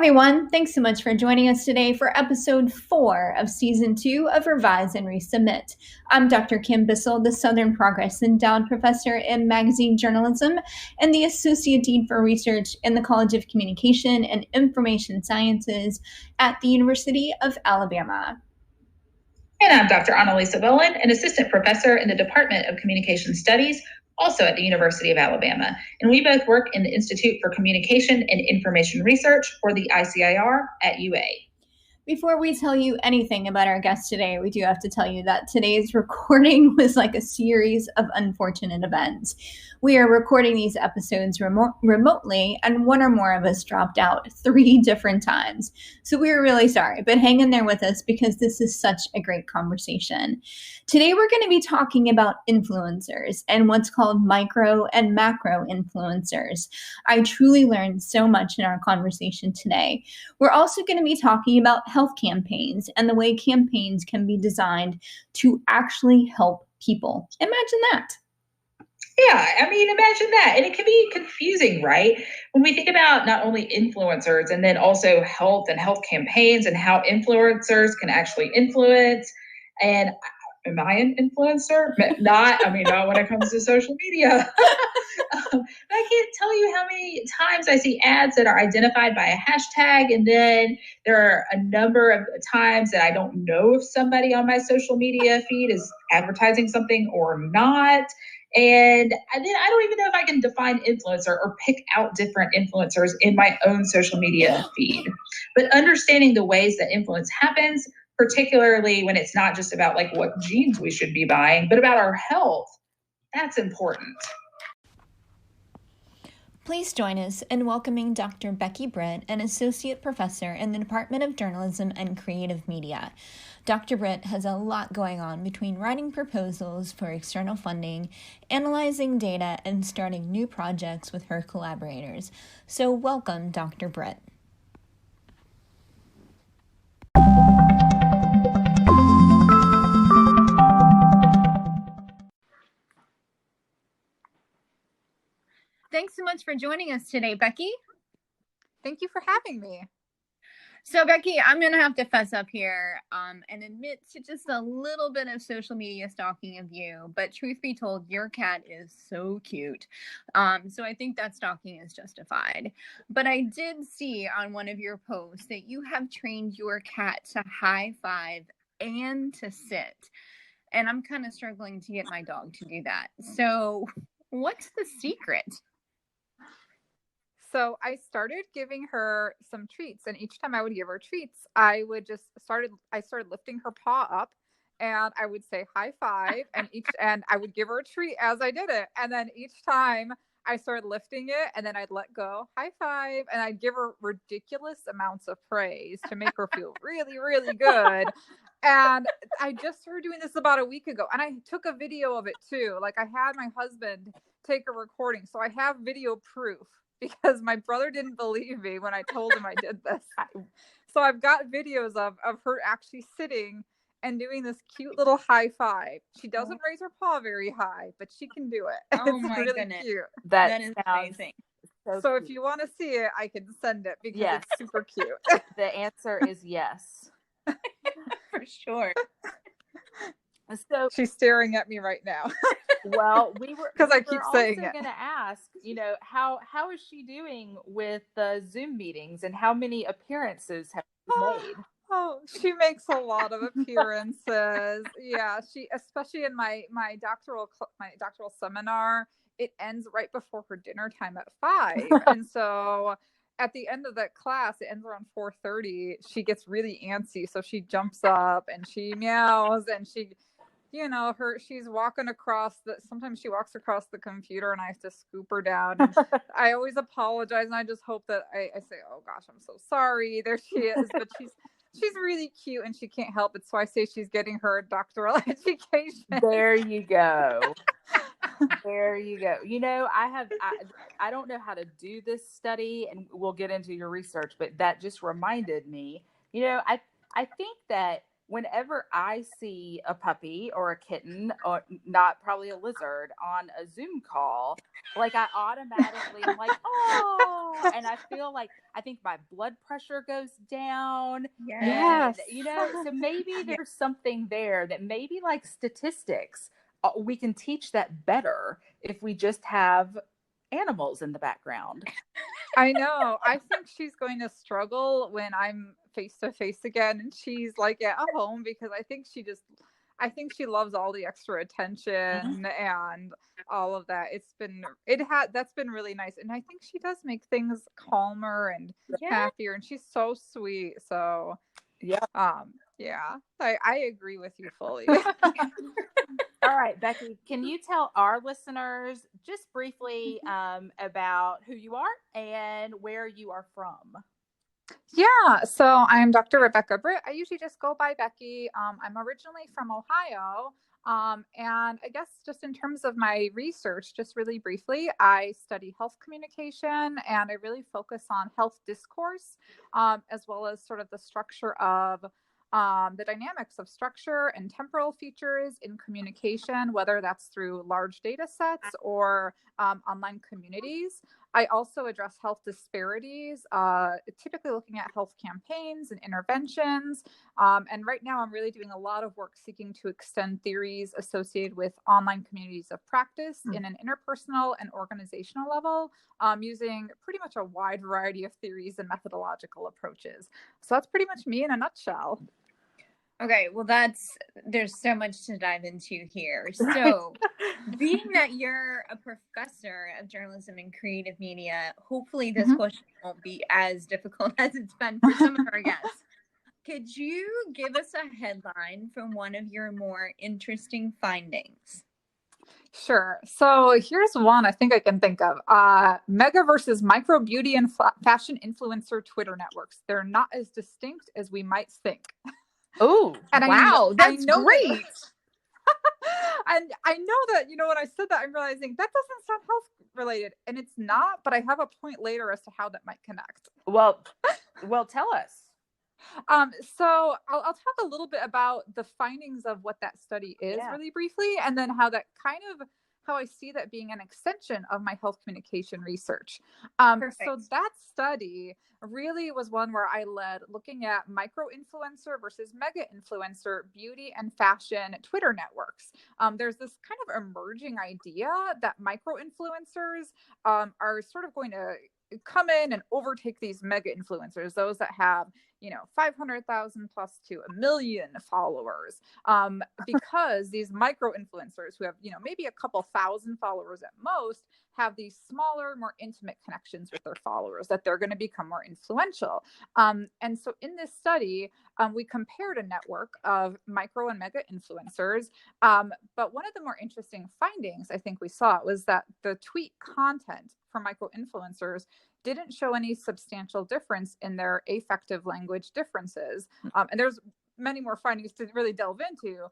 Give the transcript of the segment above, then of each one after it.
everyone. Thanks so much for joining us today for episode 4 of season 2 of Revise and Resubmit. I'm Dr. Kim Bissell, the Southern Progress Endowed Professor in Magazine Journalism and the Associate Dean for Research in the College of Communication and Information Sciences at the University of Alabama. And I'm Dr. Annalisa Bowen, an Assistant Professor in the Department of Communication Studies, also at the University of Alabama. And we both work in the Institute for Communication and Information Research, or the ICIR, at UA. Before we tell you anything about our guest today, we do have to tell you that today's recording was like a series of unfortunate events. We are recording these episodes remotely, and one or more of us dropped out 3 different times. So we're really sorry, but hang in there with us because this is such a great conversation. Today, we're going to be talking about influencers and what's called micro and macro influencers. I truly learned so much in our conversation today. We're also going to be talking about health campaigns and the way campaigns can be designed to actually help people. Imagine that. Yeah, I mean, imagine that. And it can be confusing, right? When we think about not only influencers and then also health and health campaigns and how influencers can actually influence. And am I an influencer? Not when it comes to social media. But I can't tell you how many times I see ads that are identified by a hashtag, and then there are a number of times that I don't know if somebody on my social media feed is advertising something or not. And then I don't even know if I can define influencer or pick out different influencers in my own social media feed. But understanding the ways that influence happens, particularly when it's not just about like what jeans we should be buying, but about our health, that's important. Please join us in welcoming Dr. Becky Britt, an associate professor in the Department of Journalism and Creative Media. Dr. Britt has a lot going on between writing proposals for external funding, analyzing data, and starting new projects with her collaborators. So welcome, Dr. Britt. Thanks so much for joining us today, Becky. Thank you for having me. So, Becky, I'm going to have to fess up here and admit to just a little bit of social media stalking of you. But truth be told, your cat is so cute. So I think that stalking is justified. But I did see on one of your posts that you have trained your cat to high five and to sit. And I'm kind of struggling to get my dog to do that. So what's the secret? So I started giving her some treats, and each time I would give her treats, I started lifting her paw up, and I would say high five, and I would give her a treat as I did it. And then each time I started lifting it, and then I'd let go, high five, and I'd give her ridiculous amounts of praise to make her feel really, really good. And I just started doing this about a week ago, and I took a video of it too. Like, I had my husband take a recording, so I have video proof, because my brother didn't believe me when I told him I did this. So I've got videos of her actually sitting and doing this cute little high five. She doesn't raise her paw very high, but she can do it. Oh, it's my really goodness. cute. That is amazing. So if you want to see it, I can send it because it's super cute. The answer is yes. For sure. So she's staring at me right now. Well, we were because I keep saying it. Going to ask, how is she doing with the Zoom meetings, and how many appearances have she made? Oh, she makes a lot of appearances. Yeah, she, especially in my doctoral seminar, it ends right before her dinner time at 5, and so at the end of that class, it ends around 4:30. She gets really antsy, so she jumps up and she meows, and she. She's walking across sometimes she walks across the computer, and I have to scoop her down. And I always apologize, and I just hope that I say, oh gosh, I'm so sorry. There she is. But she's really cute, and she can't help it. So I say she's getting her doctoral education. There you go. There you go. I don't know how to do this study, and we'll get into your research, but that just reminded me, I think that whenever I see a puppy or a kitten, or not probably a lizard, on a Zoom call, like I automatically am like, oh, And I feel like, I think my blood pressure goes down. Yes. And, so maybe there's something there that maybe like statistics, we can teach that better if we just have animals in the background. I know. I think she's going to struggle when I'm face to face again and she's like at home, because I think she loves all the extra attention and all of that. That's been really nice. And I think she does make things calmer and happier, and she's so sweet. So yeah, I agree with you fully. All right, Becky, can you tell our listeners just briefly about who you are and where you are from? Yeah, so I'm Dr. Rebecca Britt. I usually just go by Becky. I'm originally from Ohio. And I guess just in terms of my research, just really briefly, I study health communication, and I really focus on health discourse, as well as sort of the structure of the dynamics of structure and temporal features in communication, whether that's through large data sets or online communities. I also address health disparities, typically looking at health campaigns and interventions. And right now, I'm really doing a lot of work seeking to extend theories associated with online communities of practice in an interpersonal and organizational level, using pretty much a wide variety of theories and methodological approaches. So that's pretty much me in a nutshell. Okay, well, there's so much to dive into here. So, being that you're a professor of journalism and creative media, hopefully this question won't be as difficult as it's been for some of our guests. Could you give us a headline from one of your more interesting findings? Sure. So here's one I think I can think of. Mega versus micro beauty and fashion influencer Twitter networks. They're not as distinct as we might think. Oh, wow, that's great. And I know that, when I said that, I'm realizing that doesn't sound health related, and it's not, but I have a point later as to how that might connect. Well, tell us. So I'll talk a little bit about the findings of what that study is really briefly, and then how I see that being an extension of my health communication research. So that study really was one where I led looking at micro influencer versus mega influencer beauty and fashion Twitter networks. There's this kind of emerging idea that micro influencers are sort of going to come in and overtake these mega influencers, those that have 500,000 plus to 1 million followers, because these micro influencers who have maybe a couple thousand followers at most have these smaller, more intimate connections with their followers, that they're going to become more influential. And so in this study, we compared a network of micro and mega influencers, but one of the more interesting findings I think we saw was that the tweet content for micro influencers didn't show any substantial difference in their affective language differences. And there's many more findings to really delve into,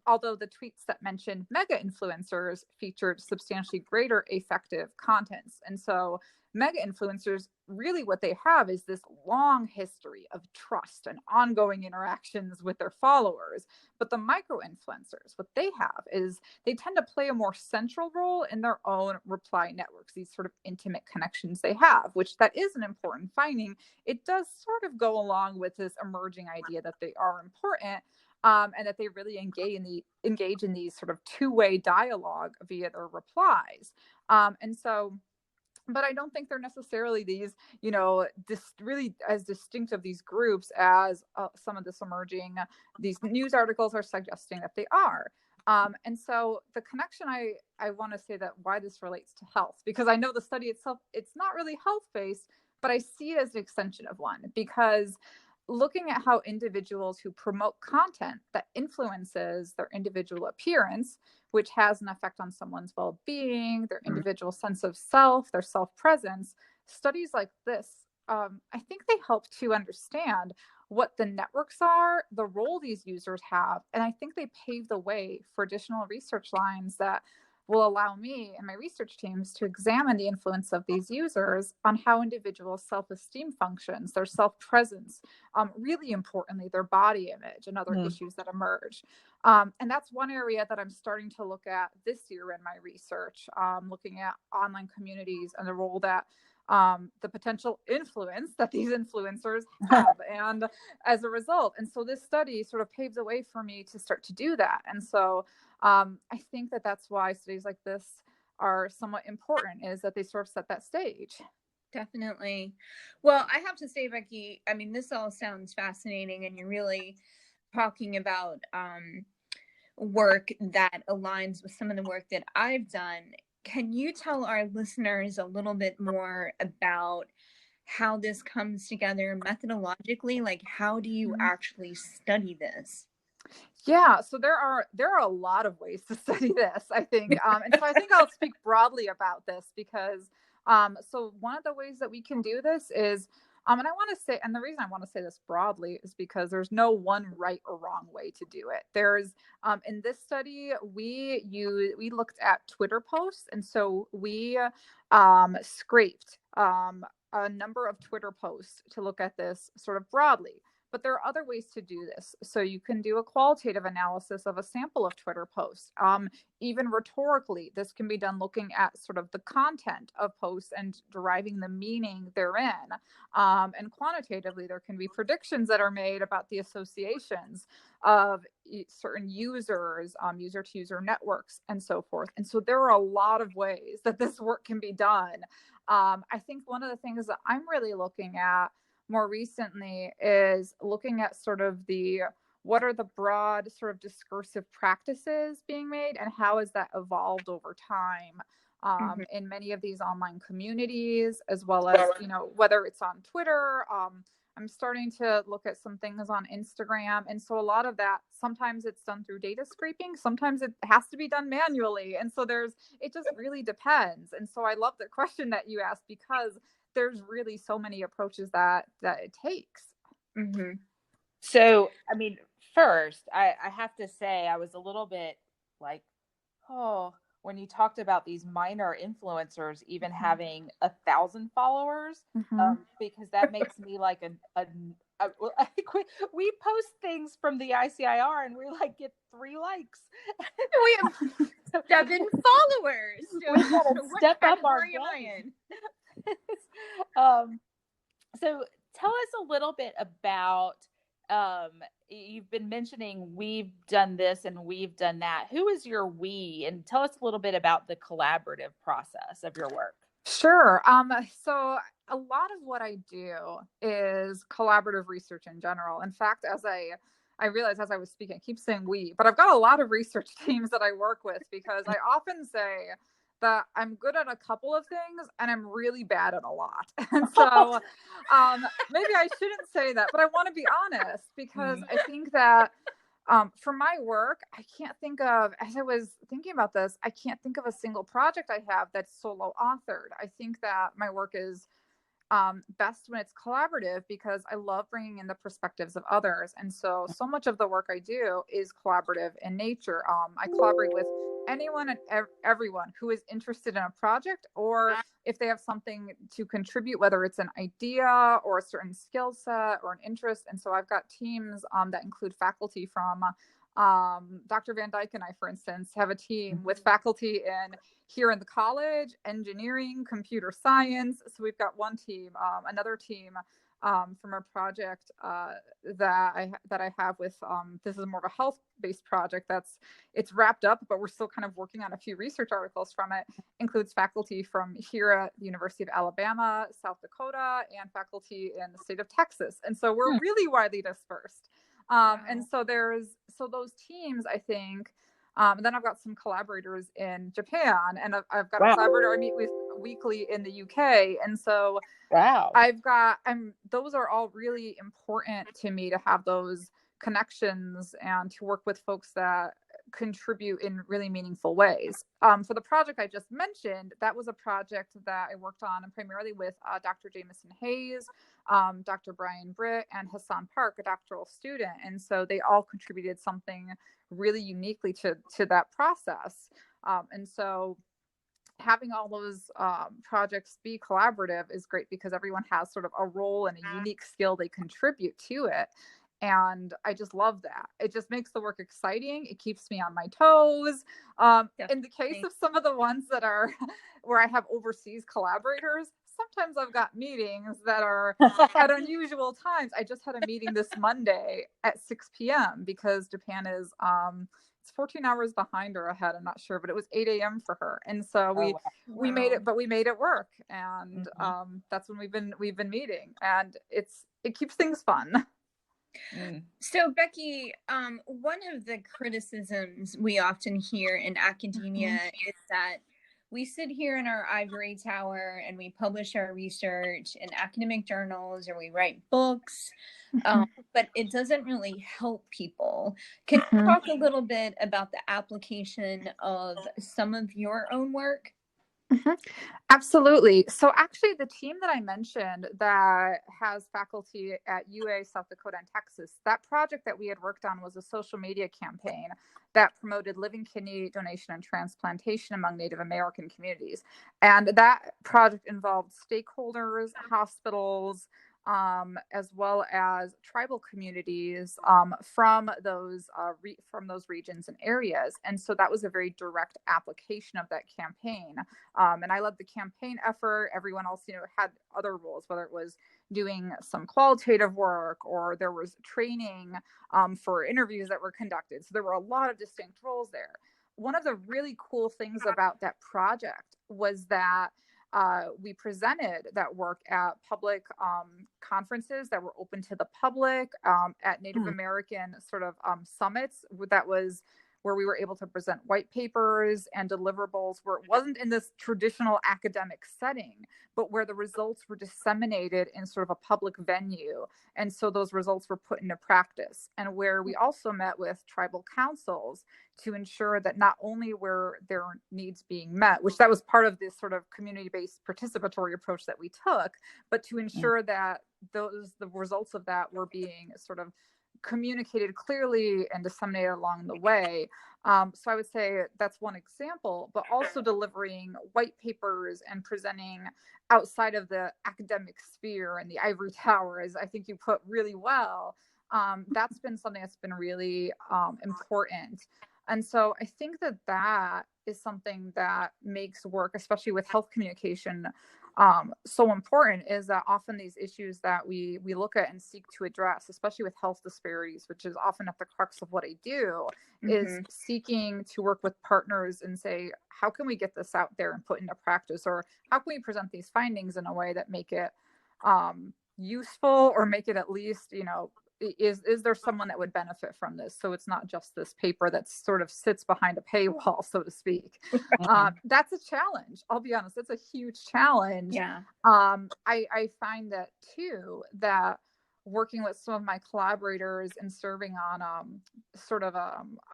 although the tweets that mentioned mega influencers featured substantially greater affective contents. And so mega influencers, really what they have is this long history of trust and ongoing interactions with their followers. But the micro influencers, what they have is they tend to play a more central role in their own reply networks, these sort of intimate connections they have, which that is an important finding. It does sort of go along with this emerging idea that they are important, and that they really engage in these sort of two-way dialogue via their replies. But I don't think they're necessarily these, really as distinct of these groups as some of these news articles are suggesting that they are. And so the connection, I want to say that why this relates to health, because I know the study itself, it's not really health-based, but I see it as an extension of one, because looking at how individuals who promote content that influences their individual appearance, which has an effect on someone's well-being, their individual sense of self, their self-presence, studies like this, I think they help to understand what the networks are, the role these users have, and I think they pave the way for additional research lines that will allow me and my research teams to examine the influence of these users on how individuals' self-esteem functions, their self-presence, really importantly, their body image and other issues that emerge. And that's one area that I'm starting to look at this year in my research, looking at online communities and the role that the potential influence that these influencers have, and as a result. And so this study sort of paves the way for me to start to do that. And so I think that that's why studies like this are somewhat important, is that they sort of set that stage. Definitely. Well, I have to say, Becky, I mean, this all sounds fascinating, and you're really talking about work that aligns with some of the work that I've done. Can you tell our listeners a little bit more about how this comes together methodologically? Like, how do you actually study this? Yeah, so there are a lot of ways to study this, I think. And so I think I'll speak broadly about this because so one of the ways that we can do this is and I want to say, and the reason I want to say this broadly is because there's no one right or wrong way to do it. There's in this study we looked at Twitter posts, and so we scraped a number of Twitter posts to look at this sort of broadly. But there are other ways to do this. So you can do a qualitative analysis of a sample of Twitter posts. Even rhetorically, this can be done looking at sort of the content of posts and deriving the meaning therein. And quantitatively, there can be predictions that are made about the associations of certain users, user-to-user networks, and so forth. And so there are a lot of ways that this work can be done. I think one of the things that I'm really looking at more recently is looking at sort of what are the broad sort of discursive practices being made, and how has that evolved over time in many of these online communities, as well as, whether it's on Twitter. I'm starting to look at some things on Instagram. And so a lot of that, sometimes it's done through data scraping, sometimes it has to be done manually. And so it just really depends. And so I love the question that you asked, because there's really so many approaches that it takes. So, I mean, first, I have to say I was a little bit like, when you talked about these minor influencers even having 1,000 followers, because that makes me like we post things from the ICIR and we like get 3 likes. We have 7 followers. So we gotta step up our game. So tell us a little bit about, you've been mentioning we've done this and we've done that. Who is your we? And tell us a little bit about the collaborative process of your work. Sure. So a lot of what I do is collaborative research in general. In fact, as I realized as I was speaking, I keep saying we, but I've got a lot of research teams that I work with, because I often say that I'm good at a couple of things and I'm really bad at a lot. And so maybe I shouldn't say that, but I want to be honest, because I think that for my work, I can't think of, as I was thinking about this, I can't think of a single project I have that's solo authored. I think that my work is best when it's collaborative, because I love bringing in the perspectives of others. And so much of the work I do is collaborative in nature. I collaborate with anyone and everyone who is interested in a project, or if they have something to contribute, whether it's an idea or a certain skill set or an interest. And so I've got teams that include faculty from Dr. Van Dyke and I, for instance, have a team with faculty here in the college, engineering, computer science. So we've got one team, another team from a project that I have with, this is more of a health-based project it's wrapped up, but we're still kind of working on a few research articles from it. Includes faculty from here at the University of Alabama, South Dakota, and faculty in the state of Texas. And so we're really widely dispersed. And so those teams, I think, and then I've got some collaborators in Japan, and I've got a collaborator I meet with weekly in the UK. And so those are all really important to me, to have those connections and to work with folks that contribute in really meaningful ways. For the project I just mentioned, that was a project that I worked on and primarily with Dr. Jamison Hayes, Dr. Brian Britt, and Hassan Park, a doctoral student. And so they all contributed something really uniquely to that process. And so having all those projects be collaborative is great, because everyone has sort of a role and a unique skill they contribute to it. And I just love that. It just makes the work exciting. It keeps me on my toes. In the case of some of the ones that are where I have overseas collaborators, sometimes I've got meetings that are at unusual times. I just had a meeting this Monday at 6 p.m. because Japan is it's 14 hours behind or ahead. I'm not sure, but it was 8 a.m. for her. And so we made it, but we made it work. And that's when we've been meeting, and it keeps things fun. So Becky, one of the criticisms we often hear in academia is that we sit here in our ivory tower and we publish our research in academic journals or we write books, but it doesn't really help people. Can you talk a little bit about the application of some of your own work? Absolutely. So actually the team that I mentioned that has faculty at UA, South Dakota, and Texas, that project that we had worked on was a social media campaign that promoted living kidney donation and transplantation among Native American communities. And that project involved stakeholders, hospitals, as well as tribal communities from those regions and areas. And so that was a very direct application of that campaign. And I led the campaign effort. Everyone else, had other roles, whether it was doing some qualitative work or there was training for interviews that were conducted. So there were a lot of distinct roles there. One of the really cool things about that project was that we presented that work at public conferences that were open to the public, at Native American sort of summits. That was where we were able to present white papers and deliverables where it wasn't in this traditional academic setting, but where the results were disseminated in sort of a public venue. And so those results were put into practice, and where we also met with tribal councils to ensure that not only were their needs being met, which that was part of this sort of community-based participatory approach that we took, but to ensure that the results of that were being sort of communicated clearly and disseminated along the way. So I would say that's one example, but also delivering white papers and presenting outside of the academic sphere and the ivory tower, as I think you put really well. That's been something that's been really important. And so I think that is something that makes work, especially with health communication, so important, is that often these issues that we look at and seek to address, especially with health disparities, which is often at the crux of what I do, is seeking to work with partners and say, how can we get this out there and put into practice? Or how can we present these findings in a way that make it useful, or make it at least, is there someone that would benefit from this? So it's not just this paper that sort of sits behind a paywall, so to speak. That's a challenge. I'll be honest, it's a huge challenge. Yeah. I find that too, that working with some of my collaborators and serving on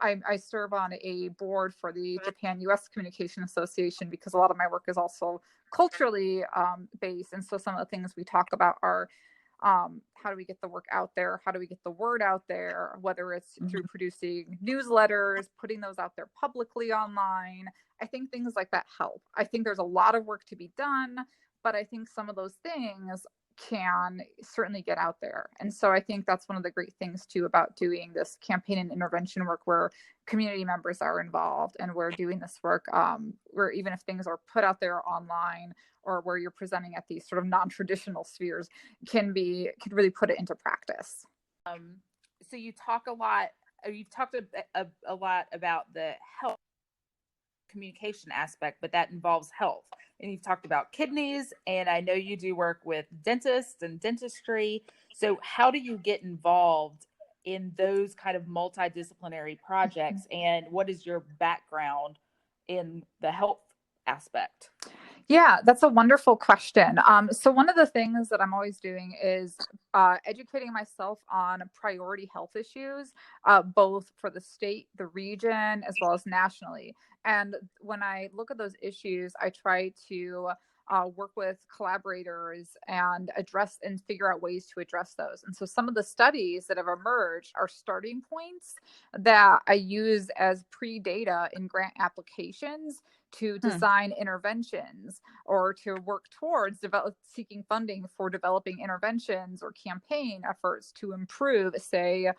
I serve on a board for the Japan-US Communication Association, because a lot of my work is also culturally based. And so some of the things we talk about are how do we get the work out there? How do we get the word out there? Whether it's through producing newsletters, putting those out there publicly online. I think things like that help. I think there's a lot of work to be done, but I think some of those things can certainly get out there. And so I think that's one of the great things too about doing this campaign and intervention work, where community members are involved and we're doing this work where even if things are put out there online, or where you're presenting at these sort of non-traditional spheres, can really put it into practice. So you talk a lot, you've talked a lot about the health communication aspect, but that involves health. And you've talked about kidneys, and I know you do work with dentists and dentistry. So how do you get involved in those kind of multidisciplinary projects, and what is your background in the health aspect? Yeah, that's a wonderful question. So one of the things that I'm always doing is educating myself on priority health issues, both for the state, the region, as well as nationally. And when I look at those issues, I try to work with collaborators and address and figure out ways to address those. And so some of the studies that have emerged are starting points that I use as pre-data in grant applications to design interventions, or to work towards seeking funding for developing interventions or campaign efforts to improve, say,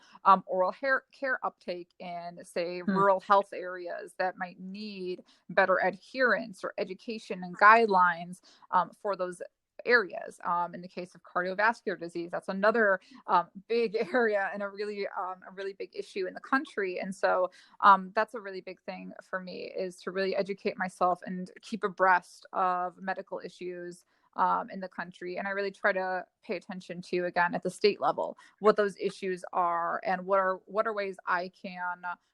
oral care uptake in, say, rural health areas that might need better adherence or education and guidelines for those areas. In the case of cardiovascular disease, that's another big area and a really big issue in the country. And so that's a really big thing for me, is to really educate myself and keep abreast of medical issues in the country. And I really try to pay attention to, again, at the state level, what those issues are and what are ways I can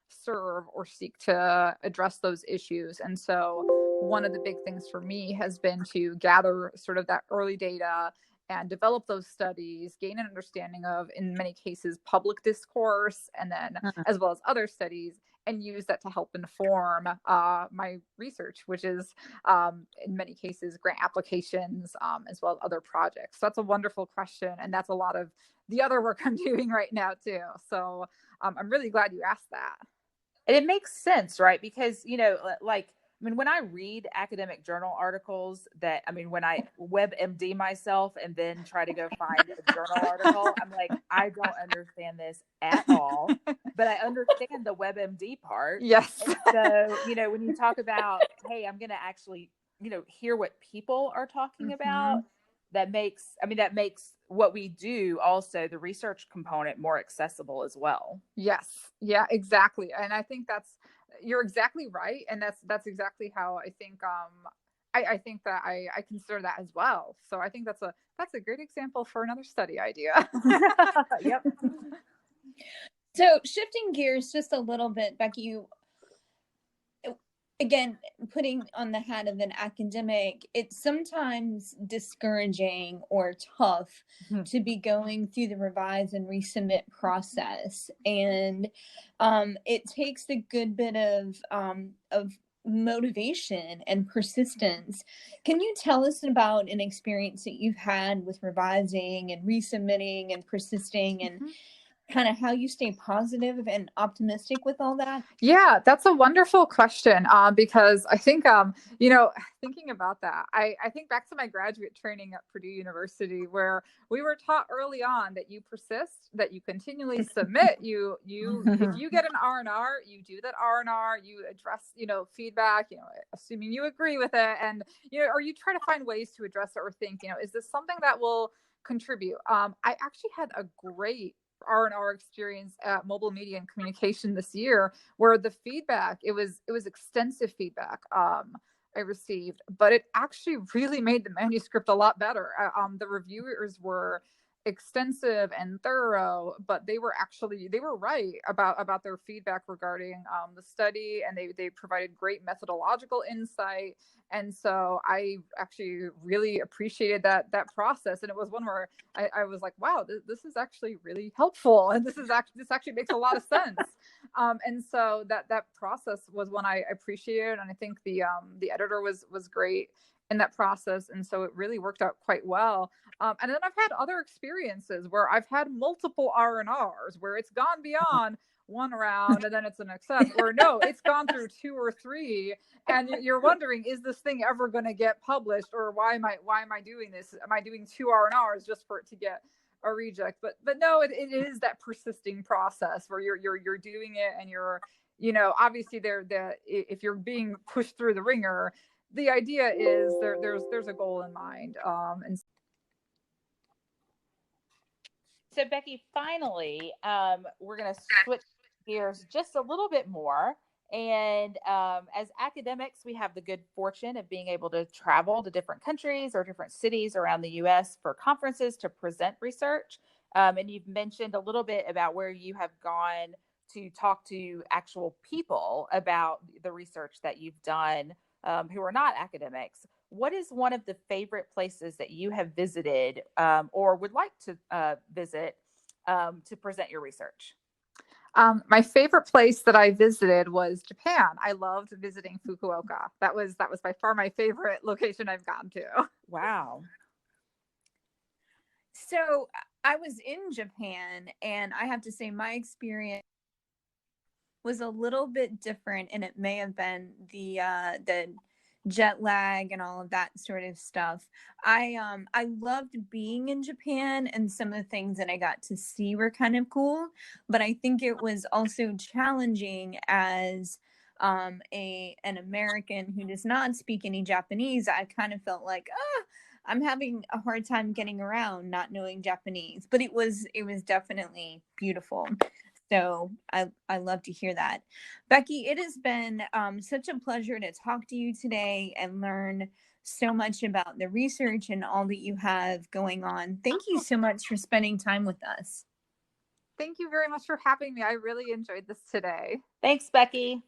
serve or seek to address those issues. And so one of the big things for me has been to gather sort of that early data and develop those studies, gain an understanding of, in many cases, public discourse, and then as well as other studies, and use that to help inform my research, which is in many cases grant applications, as well as other projects. So that's a wonderful question, and that's a lot of the other work I'm doing right now too. So I'm really glad you asked that. And it makes sense, right? Because, you know, like, I mean, when I read academic journal articles when I WebMD myself and then try to go find a journal article, I'm like, I don't understand this at all, but I understand the WebMD part. Yes. And so, you know, when you talk about, hey, I'm going to actually, you know, hear what people are talking about, that makes what we do, also the research component, more accessible as well. Yes. Yeah, exactly. And I think you're exactly right. And that's exactly how I think, I think that I consider that as well. So I think that's a great example for another study idea. Yep. So shifting gears just a little bit, Becky, again, putting on the hat of an academic, it's sometimes discouraging or tough to be going through the revise and resubmit process. And it takes a good bit of motivation and persistence. Can you tell us about an experience that you've had with revising and resubmitting and persisting, and kind of how you stay positive and optimistic with all that? Yeah, that's a wonderful question, because I think, you know, thinking about that, I think back to my graduate training at Purdue University, where we were taught early on that you persist, that you continually submit, you if you get an R&R, you do that R&R, you address, you know, feedback, you know, assuming you agree with it, and, you know, or you try to find ways to address it or think, you know, is this something that will contribute? I actually had a great R&R experience at Mobile Media and Communication this year, where the feedback, it was extensive feedback I received, but it actually really made the manuscript a lot better. The reviewers were extensive and thorough, but they were right about their feedback regarding the study, and they provided great methodological insight. And so I actually really appreciated that process. And it was one where I was like, wow, this is actually really helpful. And this actually makes a lot of sense. And so that process was one I appreciated. And I think the editor was great in that process. And so it really worked out quite well. And then I've had other experiences where I've had multiple R&Rs where it's gone beyond one round and then it's an accept, or no, it's gone through 2 or 3, and you're wondering, is this thing ever going to get published, or why am I doing this? Am I doing 2 R&Rs just for it to get a reject? But no, it is that persisting process where you're doing it, and you're, you know, obviously if you're being pushed through the ringer, the idea is there's a goal in mind. And so, Becky, finally, we're going to switch gears just a little bit more. And as academics, we have the good fortune of being able to travel to different countries or different cities around the U.S. for conferences to present research. And you've mentioned a little bit about where you have gone to talk to actual people about the research that you've done, who are not academics. What is one of the favorite places that you have visited or would like to visit to present your research? My favorite place that I visited was Japan. I loved visiting Fukuoka. That was by far my favorite location I've gone to. Wow. So I was in Japan, and I have to say my experience was a little bit different, and it may have been the jet lag and all of that sort of stuff. I loved being in Japan, and some of the things that I got to see were kind of cool, but I think it was also challenging as an American who does not speak any Japanese. I kind of felt like, I'm having a hard time getting around not knowing Japanese, but it was definitely beautiful. So I love to hear that. Becky, it has been such a pleasure to talk to you today and learn so much about the research and all that you have going on. Thank you so much for spending time with us. Thank you very much for having me. I really enjoyed this today. Thanks, Becky.